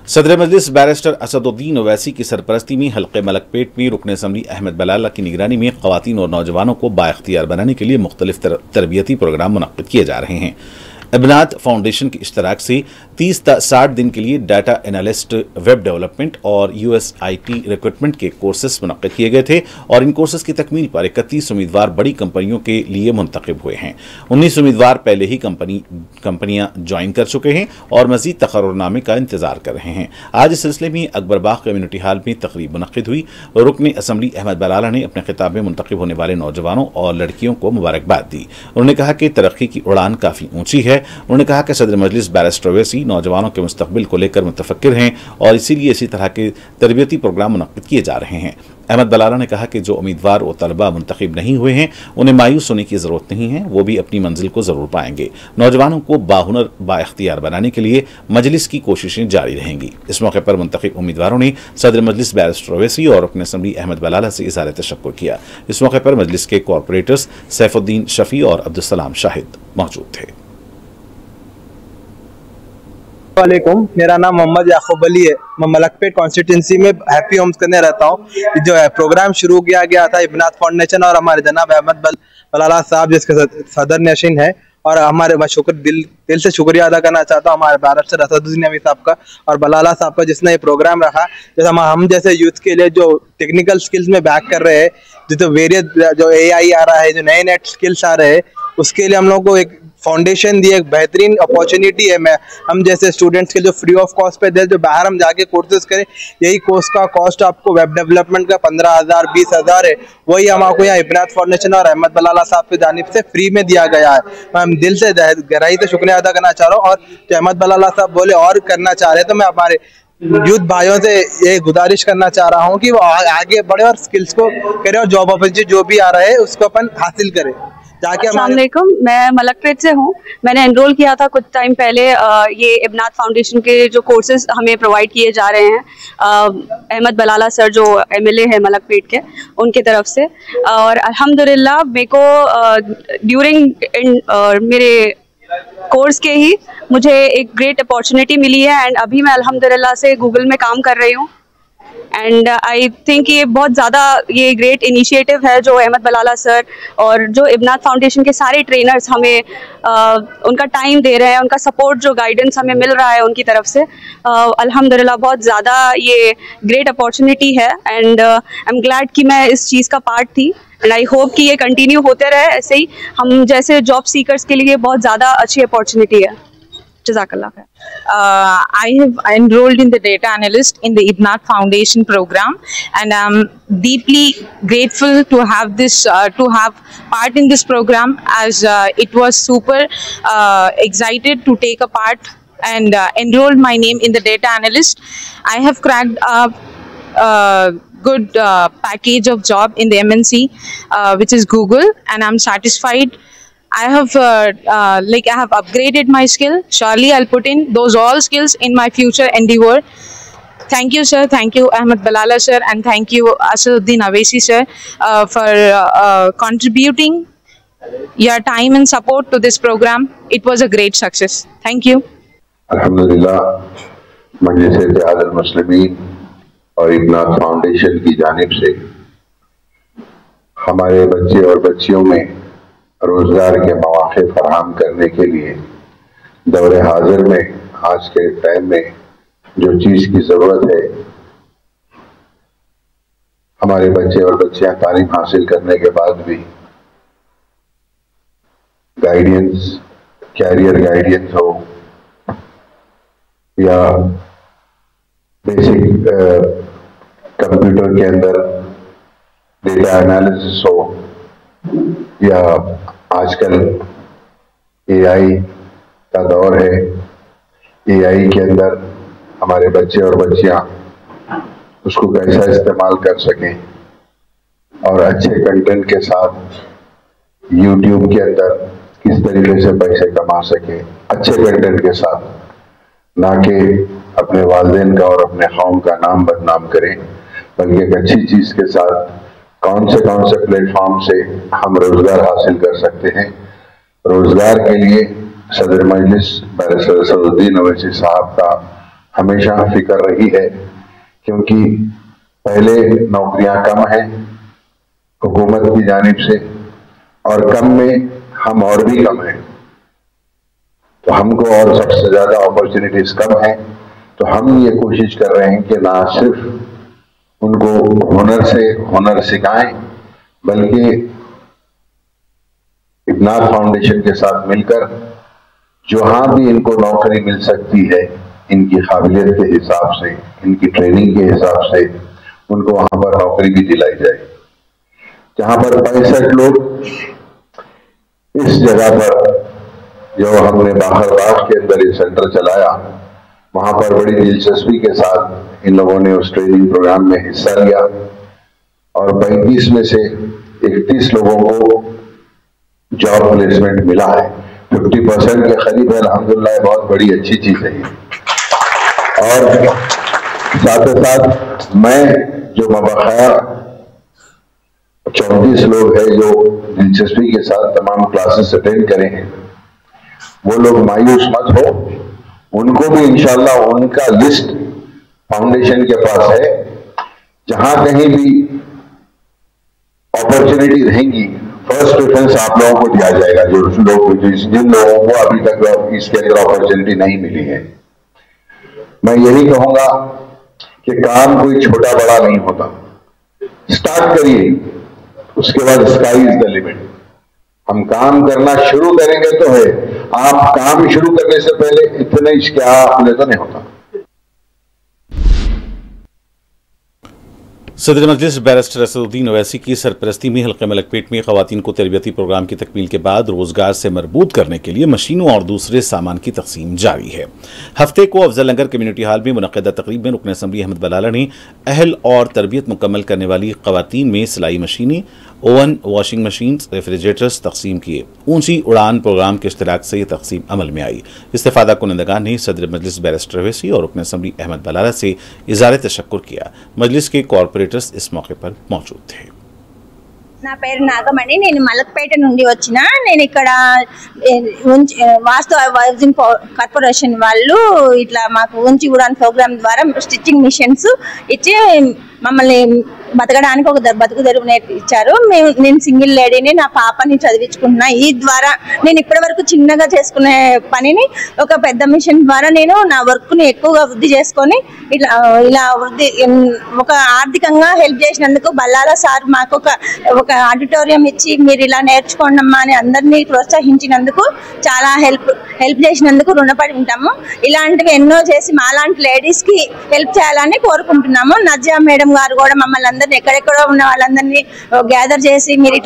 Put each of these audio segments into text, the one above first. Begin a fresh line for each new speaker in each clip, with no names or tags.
सदर मजलिस बैरिस्टर असदुद्दीन ओवैसी की सरपरस्ती में हल्के मलकपेट में रुकन असम्बली अहमद बलाला की निगरानी में ख़वातीन और नौजवानों को बाइख्तियार बनाने के लिए मुख्तलिफ तरबियती प्रोग्राम मुनक्किद किए जा रहे हैं। इब्नात फाउंडेशन के इश्तराक से 30 से 60 दिन के लिए डाटा एनालिस्ट, वेब डेवलपमेंट और USIT रिक्रूटमेंट के कोर्सेस मुनक्किद किए गए थे और इन कोर्सेस की तकमील पर 31 उम्मीदवार बड़ी कंपनियों के लिए मुंतखब हुए हैं। 19 उम्मीदवार पहले ही कंपनियां ज्वाइन कर चुके हैं और मजीद तकर्रुरनामे का इंतजार कर रहे हैं। आज इस सिलसिले में अकबरबाग कम्युनिटी हॉल में तकरीब मुनक्किद हुई। रुकन असम्बली अहमद बलाला ने अपने खिताब में मुंतखब होने वाले नौजवानों और लड़कियों को मुबारकबाद दी। उन्होंने कहा कि तरक्की की उड़ान काफ़ी ऊंची है। उन्होंने कहा कि सदर मजलिस बैरिस्टर ओवैसी नौजवानों के मुस्तकबिल को लेकर मुतफक्किर हैं और इसीलिए इसी तरह के तरबियती प्रोग्राम मुनक्किद किए जा रहे हैं। अहमद बलाला ने कहा कि जो उम्मीदवार व तलबा मुंतखब नहीं हुए हैं उन्हें मायूस होने की ज़रूरत नहीं है, वो भी अपनी मंजिल को ज़रूर पाएंगे। नौजवानों को बाहुनर बाइख्तियार बनाने के लिए मजलिस की कोशिशें जारी रहेंगी। इस मौके पर मुंतखब उम्मीदवारों ने सदर मजलिस बैरिस्टर ओवैसी और रुकन असम्बली अहमद बलाला से इज़हार तशक्कुर किया। इस मौके पर मजलिस के कॉरपोरेटर्स सैफुद्दीन शफी और अब्दुलसलाम शाहिद मौजूद थे।
वालेकुम, मेरा नाम मोहम्मद याकूब अली है। मैं मलकपेट कॉन्स्टिट्यूंसी में हैप्पी होम्स करने रहता हूँ। जो है प्रोग्राम शुरू किया गया था इब्नात फाउंडेशन और हमारे जनाब अहमद बलाला साहब जिसके सदर नशीन है, और हमारे मैं दिल से शुक्रिया अदा करना चाहता हूँ हमारे बैरिस्टर असदुद्दीन ओवैसी साहब का और बलाला साहब का, जिसने ये प्रोग्राम रखा। जैसे हम जैसे यूथ के लिए जो टेक्निकल स्किल्स में बैक कर रहे हैं, जो वेरियस जो AI आ रहा है, जो नए नए स्किल्स आ रहे हैं, उसके लिए हम लोग को एक फाउंडेशन दी, एक बेहतरीन अपॉर्चुनिटी है। हम जैसे स्टूडेंट्स के जो फ्री ऑफ कॉस्ट पे दे, जो बाहर हम जाके कोर्सेज करें, यही कोर्स का कॉस्ट आपको वेब डेवलपमेंट का 15,000 20,000 है, वही हमको यहाँ इब्नात फाउंडेशन और अहमद बलाला साहब की जानिब से फ्री में दिया गया है। मैं दिल से गहराई से शुक्रिया अदा करना चाह रहा हूँ। और जो अहमद बलाला साहब बोले और करना चाह रहे हैं, तो मैं हमारे यूथ भाइयों से ये गुजारिश करना चाह रहा हूँ कि वो आगे बढ़े और स्किल्स को करें और जॉब अपॉर्चुनिटी जो भी आ रहा है उसको अपन हासिल करें।
अस्सलामुअलैकुम, मैं मलकपेट से हूँ। मैंने एनरोल किया था कुछ टाइम पहले। ये इब्नात फाउंडेशन के जो कोर्सेज हमें प्रोवाइड किए जा रहे हैं अहमद बलाला सर जो MLA है मलकपेट के, उनके तरफ से, और अल्हम्दुलिल्लाह मेरे को ड्यूरिंग मेरे कोर्स के ही मुझे एक ग्रेट अपॉर्चुनिटी मिली है एंड अभी मैं अल्हम्दुलिल्लाह से गूगल में काम कर रही हूँ। एंड आई थिंक ये बहुत ज़्यादा ये ग्रेट इनिशिएटिव है जो अहमद बलाला सर और जो इब्नात फाउंडेशन के सारे ट्रेनर्स हमें उनका टाइम दे रहे हैं, उनका सपोर्ट जो गाइडेंस हमें मिल रहा है उनकी तरफ से, अल्हम्दुलिल्लाह बहुत ज़्यादा ये ग्रेट अपॉर्चुनिटी है एंड आई एम ग्लैड कि मैं इस चीज़ का पार्ट थी एंड आई होप कि ये कंटिन्यू होते रहे ऐसे ही। हम जैसे जॉब सीकर्स के लिए बहुत ज़्यादा अच्छी अपॉर्चुनिटी है। Jazakallah khair.
I have enrolled in the data analyst in the Ibnaat Foundation program, and I'm deeply grateful to have this to have part in this program, as it was super excited to take a part and enroll my name in the data analyst. I have cracked a good package of job in the MNC, which is Google, and I'm satisfied. I have I have upgraded my skill. Surely I'll put in those all skills in my future endeavor. Thank you, sir. Thank you, Ahmad Balaala sir, and thank you, Assaduddin Owaisi sir, for contributing your time and support to this program. It was a great success. Thank you.
अल्हम्दुलिल्लाह, मजलिस इत्तेहाद अल-मुस्लिमीन और इब्नात foundation की जानिब से हमारे बच्चे और बच्चियों में रोजगार के मौके फराहम करने के लिए दौरे हाजिर में आज के टाइम में जो चीज की जरूरत है, हमारे बच्चे और बच्चियां तालीम हासिल करने के बाद भी गाइडेंस, कैरियर गाइडेंस हो या बेसिक कंप्यूटर के अंदर डेटा एनालिसिस हो, या आजकल AI का दौर है, AI के अंदर हमारे बच्चे और बच्चियां उसको कैसा इस्तेमाल कर सकें और अच्छे कंटेंट के साथ YouTube के अंदर किस तरीके से पैसे कमा सकें, अच्छे कंटेंट के साथ, ना कि अपने वालिदैन का और अपने कौम का नाम बदनाम करें, बल्कि एक अच्छी चीज के साथ कौन से प्लेटफॉर्म से हम रोजगार हासिल कर सकते हैं। रोजगार के लिए सदर मजलिस बैरिस्टर असदुद्दीन ओवैसी साहब का हमेशा फिक्र रही है, क्योंकि पहले नौकरियां कम हैं हुकूमत की जानिब से, और कम में हम और भी कम हैं, तो हमको और सबसे ज्यादा अपॉर्चुनिटीज कम है। तो हम ये कोशिश कर रहे हैं कि ना सिर्फ उनको हुनर सिखाएं, बल्कि इब्नात फाउंडेशन के साथ मिलकर जहां भी इनको नौकरी मिल सकती है, इनकी काबिलियत के हिसाब से, इनकी ट्रेनिंग के हिसाब से उनको वहां पर नौकरी भी दिलाई जाए। जहां पर 65 लोग इस जगह पर जो हमने बाहरबाग के अंदर ये सेंटर चलाया, वहां पर बड़ी दिलचस्पी के साथ इन लोगों ने उस ट्रेनिंग प्रोग्राम में हिस्सा लिया, और 35 में से 31 लोगों को जॉब प्लेसमेंट मिला है। 50% के करीब है, अल्हम्दुलिल्लाह, बहुत बड़ी अच्छी चीज है। और साथ ही साथ मैं जो मबखया 34 लोग हैं जो दिलचस्पी के साथ तमाम क्लासेस अटेंड करे हैं, वो लोग मायूस मत हो, उनको भी इंशाल्लाह उनका लिस्ट फाउंडेशन के पास है। जहां कहीं भी अपॉर्चुनिटी रहेंगी, फर्स्ट प्रेफरेंस आप लोगों को दिया जाएगा, जिन लोगों को अभी तक इसके अंदर अपॉर्चुनिटी नहीं मिली है। मैं यही कहूंगा कि काम कोई छोटा बड़ा नहीं होता, स्टार्ट करिए, उसके बाद स्काई इज द लिमिट। हम काम करना शुरू करेंगे तो है, आप काम शुरू करने से पहले इतने क्या आपने तो नहीं होता।
सदर मजलिस बैरिस्टर असदुद्दीन ओवैसी की सरपरस्ती में हल्के मलकपेट में खवातीन को तरबियती प्रोग्राम की तकमील के बाद रोजगार से मरबूत करने के लिए मशीनों और दूसरे सामान की तकसीम जारी है। हफ्ते को अफजल नगर कम्युनिटी हॉल में मुनक़दा तकरीब में रुकन असम्बली अहमद बलाला ने अहल और तरबियत मुकम्मल करने वाली खवातीन में सिलाई मशीनें, ओवन, वॉशिंग मशीन, रेफ्रिजरेटर्स तकसीम किए। ऊंची उड़ान प्रोग्राम के इश्तराक से यह तकसीम अमल में आई। इस्तेफादा कुनंदगान ने सदर मजलिस बैरिस्टर ओवैसी और रुकन असम्बली अहमद बलाला से इज़हार तशक्कुर किया। मजलिस के कॉरपोरेटर्स इस मौके पर मौजूद थे।
నా పేరు నాగమణి, నేను మలక్పేట నుండి వచ్చిన. నేను ఇక్కడ వాస్తు హౌసింగ్ కార్పొరేషన్ వాళ్ళు ఇట్లా మాకు ఉంచి ఉడాన్ ప్రోగ్రామ్ ద్వారా స్టిచ్చింగ్ మిషన్స్ ఇచ్చి మమ్మల్ని బతకడానికి ఒక బతుకు తెరువు ఇచ్చారు. నేను సింగిల్ లేడీని, నా పాపని చదివించుకుంటున్నా. ఈ ద్వారా నేను ఇప్పటి వరకు చిన్నగా చేసుకునే పనిని ఒక పెద్ద మిషన్ ద్వారా నేను నా వర్క్ని ఎక్కువగా వృద్ధి చేసుకొని ఇలా వృద్ధి ఒక ఆర్థికంగా హెల్ప్ చేసినందుకు బల్లాలా సార్ మాకు ఒక ఆడిటోరియం ఇచ్చి మీరు ఇలా నేర్చుకోండమ్మా అని అందరినీ ప్రోత్సహించినందుకు, చాలా హెల్ప్ చేసినందుకు రుణపడి ఉంటాము. ఇలాంటివి ఎన్నో చేసి మాలాంటి లేడీస్కి హెల్ప్ చేయాలని కోరుకుంటున్నాము. నజియా మేడం గారు కూడా మమ్మల్ని అందరినీ ఎక్కడెక్కడో ఉన్న వాళ్ళందరినీ గ్యాదర్ చేసి మీరు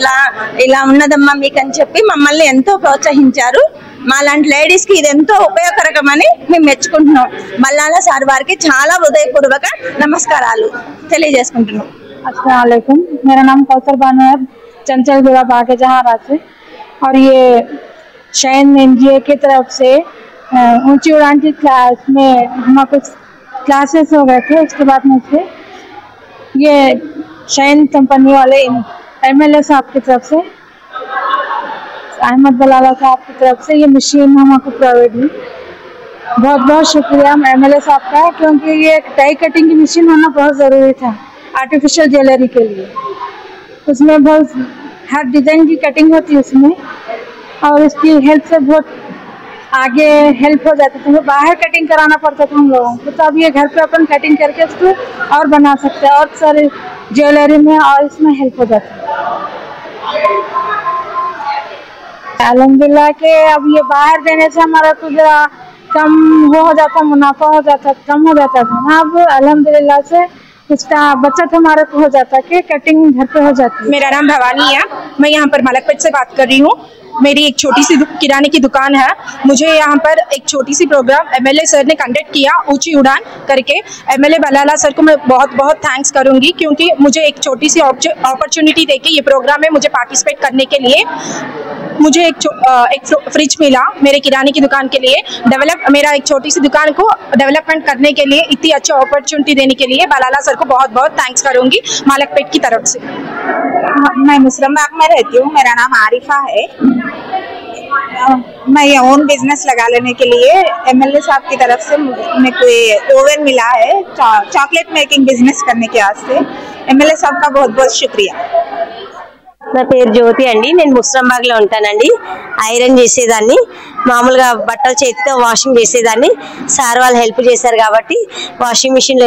ఇలా ఉన్నదమ్మా మీకు అని చెప్పి మమ్మల్ని ఎంతో ప్రోత్సహించారు. మాలాంటి లేడీస్కి ఇది ఎంతో ఉపయోగకరమని మేము మెచ్చుకుంటున్నాం. బల్లాలా సార్ వారికి చాలా హృదయపూర్వక నమస్కారాలు తెలియజేసుకుంటున్నాం.
अस्सलाम वालेकुम, मेरा नाम कौसर बानो है, चंचलगुड़ा बागे जहारा से। और ये शयन एनजीओ की तरफ से ऊंची उड़ान की क्लास में हमारे कुछ क्लासेस हो गए थे। उसके बाद में से ये शयन कंपनी वाले एमएलए साहब की तरफ से, अहमद बलाला साहब की तरफ से ये मशीन हमको प्रोवाइड हुई। बहुत बहुत शुक्रिया एमएलए साहब का, क्योंकि ये टाई कटिंग की मशीन होना बहुत ज़रूरी था आर्टिफिशियल ज्वेलरी के लिए। उसमें बहुत हर डिज़ाइन की कटिंग होती है उसमें, और इसकी हेल्प से बहुत आगे हेल्प हो जाती थी। बाहर कटिंग कराना पड़ता था हम लोगों को, तो अब ये घर पे अपन कटिंग करके इसको और बना सकते हैं, और सारे ज्वेलरी में और इसमें हेल्प हो जाती है। अल्हम्दुलिल्लाह के अब ये बाहर देने से हमारा तो जरा कम हो जाता, मुनाफा हो जाता, कम हो जाता था ना। अब अल्हम्दुलिल्लाह से इसका बचत हमारे को हो जाता है कि कटिंग घर पे हो जाती है।
मेरा नाम भवानी है, मैं यहाँ पर मलकपेट से बात कर रही हूँ। मेरी एक छोटी सी किराने की दुकान है। मुझे यहाँ पर एक छोटी सी प्रोग्राम एमएलए सर ने कंडक्ट किया, ऊंची उड़ान करके। एमएलए बलाला सर को मैं बहुत बहुत थैंक्स करूँगी, क्योंकि मुझे एक छोटी सी अपॉर्चुनिटी देके ये प्रोग्राम में मुझे पार्टिसिपेट करने के लिए मुझे एक फ्रिज मिला मेरे किराने की दुकान के लिए। मेरा एक छोटी सी दुकान को डेवलपमेंट करने के लिए इतनी अच्छी अपॉर्चुनिटी देने के लिए बलाला सर को बहुत बहुत थैंक्स करूँगी मलकपेट की तरफ से।
मैं मुसलम बाग में रहती हूँ, मेरा नाम आरिफा है।
मैं ये ओन बिजनेस लगा लेने के लिए एमएलए साहब की तरफ से मेरे को ये ओवन मिला है चॉकलेट मेकिंग बिजनेस करने के वास्ते। एमएलए साहब का बहुत बहुत शुक्रिया।
నా పేరు జ్యోతి అండి, నేను ముస్రంబాగ్ లో ఉంటానండి। ఐరన్ చేసేదాన్ని, మామూలుగా బట్టలు చేతితో వాషింగ్ చేసేదాన్ని। సార్ వాళ్ళు హెల్ప్ చేశారు కాబట్టి వాషింగ్ మిషన్